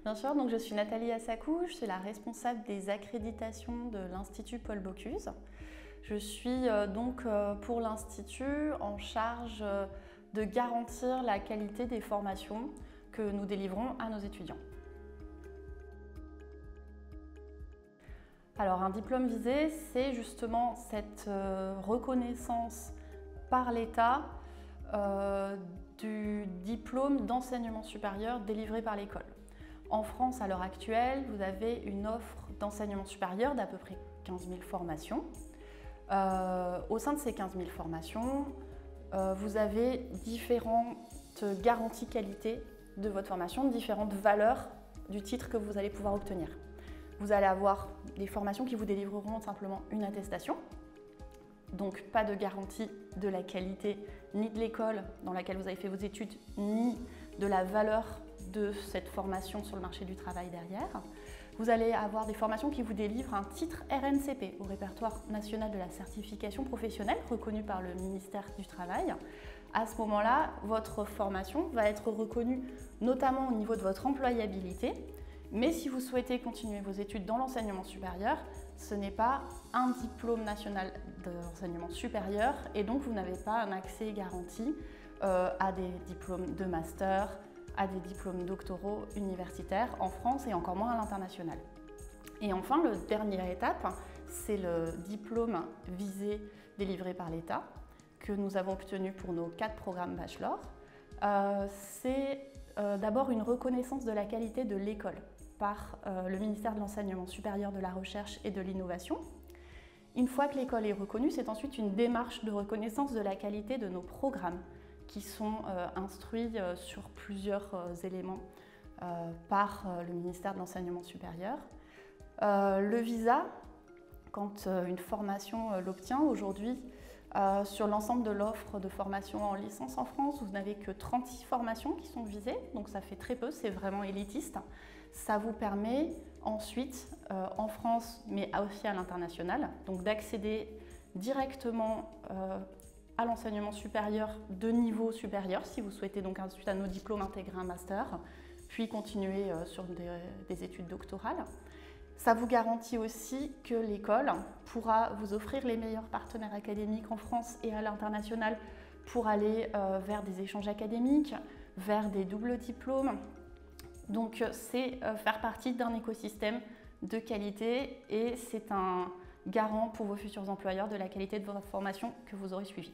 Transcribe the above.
Bien sûr, donc je suis Nathalie Assakou, je suis la responsable des accréditations de l'Institut Paul Bocuse. Je suis pour l'Institut en charge de garantir la qualité des formations que nous délivrons à nos étudiants. Alors un diplôme visé, c'est justement cette reconnaissance par l'État du diplôme d'enseignement supérieur délivré par l'école. En France, à l'heure actuelle, vous avez une offre d'enseignement supérieur d'à peu près 15 000 formations. Au sein de ces 15 000 formations, vous avez différentes garanties qualité de votre formation, différentes valeurs du titre que vous allez pouvoir obtenir. Vous allez avoir des formations qui vous délivreront simplement une attestation, donc pas de garantie de la qualité ni de l'école dans laquelle vous avez fait vos études, ni de la valeur de cette formation sur le marché du travail derrière. Vous allez avoir des formations qui vous délivrent un titre RNCP, au répertoire national de la certification professionnelle, reconnu par le ministère du Travail. À ce moment-là, votre formation va être reconnue notamment au niveau de votre employabilité. Mais si vous souhaitez continuer vos études dans l'enseignement supérieur, ce n'est pas un diplôme national d'enseignement supérieur et donc vous n'avez pas un accès garanti à des diplômes de master, à des diplômes doctoraux universitaires en France et encore moins à l'international. Et enfin, la dernière étape, c'est le diplôme visé délivré par l'État que nous avons obtenu pour nos 4 programmes bachelor. C'est d'abord une reconnaissance de la qualité de l'école par le ministère de l'Enseignement supérieur, de la Recherche et de l'Innovation. Une fois que l'école est reconnue, c'est ensuite une démarche de reconnaissance de la qualité de nos programmes qui sont instruits sur plusieurs éléments par le ministère de l'Enseignement supérieur. Le visa, quand une formation l'obtient aujourd'hui, sur l'ensemble de l'offre de formation en licence en France, vous n'avez que 36 formations qui sont visées, donc ça fait très peu, c'est vraiment élitiste. Ça vous permet ensuite, en France, mais aussi à l'international, donc d'accéder directement à l'enseignement supérieur de niveau supérieur, si vous souhaitez donc ensuite à nos diplômes intégrer un master, puis continuer sur des études doctorales. Ça vous garantit aussi que l'école pourra vous offrir les meilleurs partenaires académiques en France et à l'international pour aller vers des échanges académiques, vers des doubles diplômes. Donc c'est faire partie d'un écosystème de qualité et c'est un garant pour vos futurs employeurs de la qualité de votre formation que vous aurez suivie.